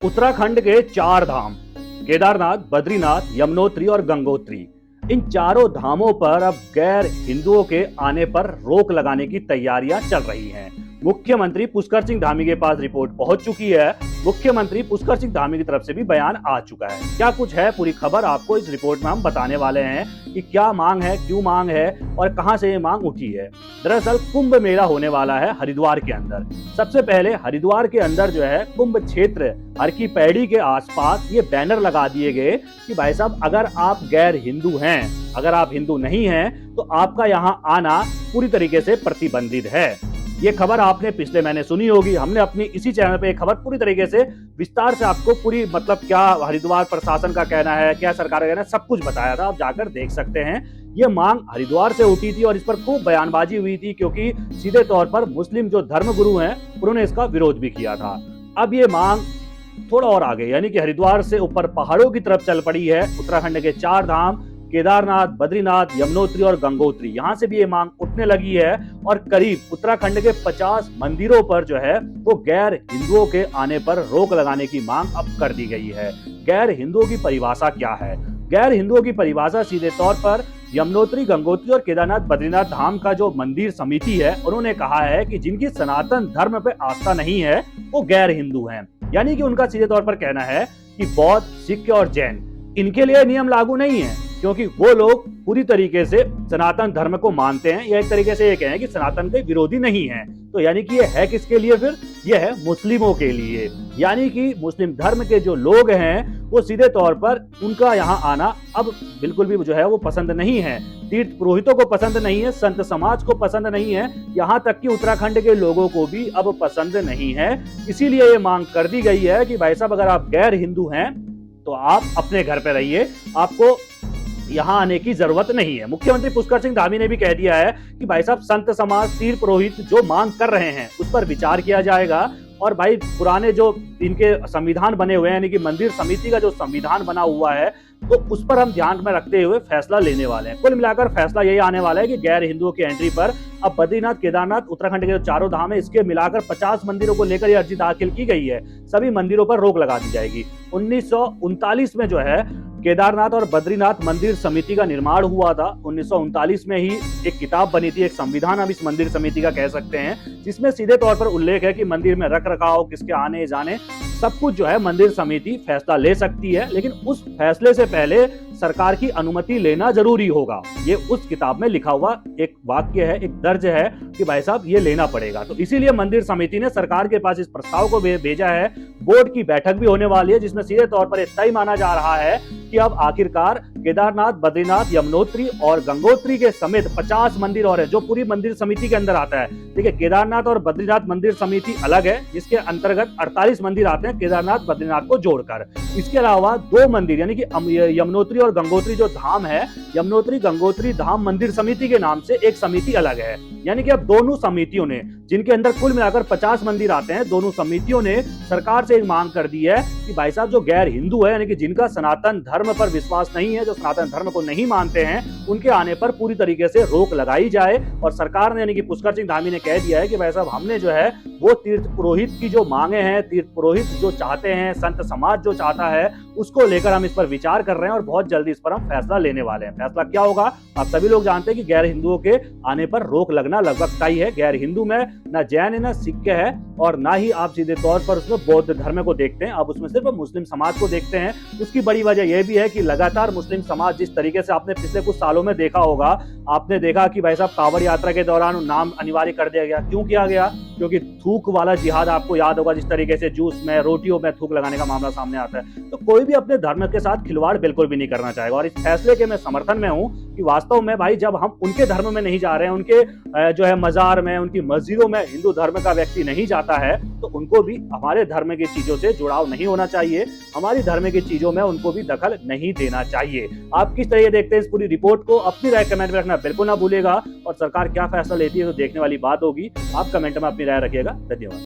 उत्तराखंड के चार धाम केदारनाथ, बद्रीनाथ, यमुनोत्री और गंगोत्री, इन चारों धामों पर अब गैर हिंदुओं के आने पर रोक लगाने की तैयारियां चल रही हैं। मुख्यमंत्री पुष्कर सिंह धामी के पास रिपोर्ट पहुंच चुकी है। मुख्यमंत्री पुष्कर सिंह धामी की तरफ से भी बयान आ चुका है। क्या कुछ है पूरी खबर आपको इस रिपोर्ट में हम बताने वाले हैं कि क्या मांग है, क्यों मांग है और कहां से ये मांग उठी है। दरअसल कुंभ मेला होने वाला है हरिद्वार के अंदर। सबसे पहले हरिद्वार के अंदर जो है कुंभ क्षेत्र हर की पैड़ी के आसपास ये बैनर लगा दिए गए कि भाई साहब अगर आप गैर हिंदू हैं, अगर आप हिंदू नहीं हैं तो आपका यहाँ आना पूरी तरीके से प्रतिबंधित है। ये खबर आपने पिछले महीने सुनी होगी। हमने अपनी इसी चैनल पे एक खबर पूरी तरीके से विस्तार से आपको पूरी क्या हरिद्वार प्रशासन का कहना है, क्या सरकार का कहना है, सब कुछ बताया था। आप जाकर देख सकते हैं। ये मांग हरिद्वार से उठी थी और इस पर खूब बयानबाजी हुई थी क्योंकि सीधे तौर पर मुस्लिम जो धर्मगुरु हैं उन्होंने इसका विरोध भी किया था। अब ये मांग थोड़ा और आगे यानी कि हरिद्वार से ऊपर पहाड़ों की तरफ चल पड़ी है। उत्तराखंड के चार धाम केदारनाथ, बद्रीनाथ, यमुनोत्री और गंगोत्री, यहाँ से भी ये मांग उठने लगी है और करीब उत्तराखंड के 50 मंदिरों पर जो है वो गैर हिंदुओं के आने पर रोक लगाने की मांग अब कर दी गई है। गैर हिंदुओं की परिभाषा क्या है? गैर हिंदुओं की परिभाषा सीधे तौर पर यमुनोत्री, गंगोत्री और केदारनाथ बद्रीनाथ धाम का जो मंदिर समिति है उन्होंने कहा है कि जिनकी सनातन धर्म पे आस्था नहीं है वो गैर हिंदू हैं। यानी कि उनका सीधे तौर पर कहना है कि बौद्ध, सिख और जैन इनके लिए नियम लागू नहीं है क्योंकि वो लोग पूरी तरीके से सनातन धर्म को मानते हैं, या एक तरीके से ये कहें कि सनातन के विरोधी नहीं हैं। तो यानी कि ये है किसके लिए? फिर ये है मुस्लिमों के लिए। यानी कि मुस्लिम धर्म के जो लोग हैं वो सीधे तौर पर उनका यहाँ आना अब बिल्कुल भी जो है वो पसंद नहीं है। तीर्थ पुरोहितों को पसंद नहीं है, संत समाज को पसंद नहीं है, यहाँ तक कि उत्तराखंड के लोगों को भी अब पसंद नहीं है। इसीलिए ये मांग कर दी गई है कि भाई साहब अगर आप गैर हिंदू हैं तो आप अपने घर पे रहिए, आपको यहाँ आने की जरूरत नहीं है। मुख्यमंत्री पुष्कर सिंह धामी ने भी कह दिया है कि भाई साहब संत समाज, तीर्थ पुरोहित जो मांग कर रहे हैं उस पर विचार किया जाएगा और भाई पुराने जो इनके संविधान बने हुए हैं यानी कि मंदिर समिति का जो संविधान बना हुआ है तो उस पर हम ध्यान में रखते हुए फैसला लेने वाले हैं। कुल मिलाकर फैसला यही आने वाला है कि गैर हिंदुओं की एंट्री पर अब बद्रीनाथ, केदारनाथ, उत्तराखंड के जो चारों धाम है इसके मिलाकर 50 मंदिरों को लेकर यह अर्जी दाखिल की गई है। सभी मंदिरों पर रोक लगा दी जाएगी। 1939 में जो है केदारनाथ और बद्रीनाथ मंदिर समिति का निर्माण हुआ था। 1939 में ही एक किताब बनी थी, एक संविधान हम इस मंदिर समिति का कह सकते हैं, जिसमें सीधे तौर पर उल्लेख है कि मंदिर में रख रखाव, किसके आने जाने, सब कुछ जो है मंदिर समिति फैसला ले सकती है, लेकिन उस फैसले से पहले सरकार की अनुमति लेना जरूरी होगा। ये उस किताब में लिखा हुआ एक वाक्य है, एक दर्ज है कि भाई साहब ये लेना पड़ेगा। तो इसीलिए मंदिर समिति ने सरकार के पास इस प्रस्ताव को भेजा है। बोर्ड की बैठक भी होने वाली है जिसमें सीधे तौर पर तय माना जा रहा है कि अब आखिरकार केदारनाथ, बद्रीनाथ, यमुनोत्री और गंगोत्री के समेत 50 मंदिर और है जो पूरी मंदिर समिति के अंदर आता है। देखिए केदारनाथ और बद्रीनाथ मंदिर समिति अलग है जिसके अंतर्गत 48 मंदिर आते हैं केदारनाथ, बद्रीनाथ को जोड़कर। इसके अलावा 2 मंदिर यानी कि यमुनोत्री और गंगोत्री जो धाम है, यमुनोत्री गंगोत्री धाम मंदिर समिति के नाम से एक समिति अलग है। यानी कि अब दोनों समितियों ने, जिनके अंदर कुल मिलाकर 50 मंदिर आते हैं, दोनों समितियों ने सरकार से एक मांग कर दी है कि भाई साहब जो गैर हिंदू है यानी कि जिनका सनातन धर्म पर विश्वास नहीं है, जो सनातन धर्म को नहीं मानते हैं, उनके आने पर पूरी तरीके से रोक लगाई जाए। और सरकार ने यानी कि पुष्कर सिंह धामी ने कह दिया है कि भाई साहब हमने जो है वो तीर्थ पुरोहित की जो मांगे हैं, तीर्थ पुरोहित जो चाहते हैं, संत समाज जो चाहता है, उसको लेकर हम इस पर विचार कर रहे हैं और बहुत जल्दी इस पर हम फैसला लेने वाले हैं। फैसला क्या होगा आप सभी लोग जानते हैं कि गैर हिंदुओं के आने पर रोक लगना लगभग तय है। गैर हिंदू में ना जैन है, ना सिख है और ना ही आप सीधे तौर पर उसमें बौद्ध धर्म को देखते हैं, आप उसमें सिर्फ मुस्लिम समाज को देखते हैं। उसकी बड़ी वजह यह भी है कि लगातार मुस्लिम समाज जिस तरीके से आपने पिछले कुछ सालों में देखा होगा, आपने देखा कि भाई साहब कांवड़ यात्रा के दौरान नाम अनिवार्य कर दिया गया। क्यों किया गया? क्योंकि थूक वाला जिहाद आपको याद होगा, जिस तरीके से जूस में, रोटियों में थूक लगाने का मामला सामने आता है। तो कोई भी अपने धर्म के साथ खिलवाड़ बिल्कुल भी नहीं करना चाहेगा और इस फैसले के मैं समर्थन में हूं कि वास्तव में भाई जब हम उनके धर्म में नहीं जा रहे हैं, उनके जो है मजार में, उनकी मस्जिदों में हिंदू धर्म का व्यक्ति नहीं जाता है, तो उनको भी हमारे धर्म की चीजों से जुड़ाव नहीं होना चाहिए, हमारी धर्म की चीजों में उनको भी दखल नहीं देना चाहिए। आप किस तरह देखते हैं इस पूरी रिपोर्ट को? अपनी राय कमेंट में रखना बिल्कुल ना भूलिएगा और सरकार क्या फैसला लेती है तो देखने वाली बात होगी। आप कमेंट में अपनी राय रखिएगा। धन्यवाद।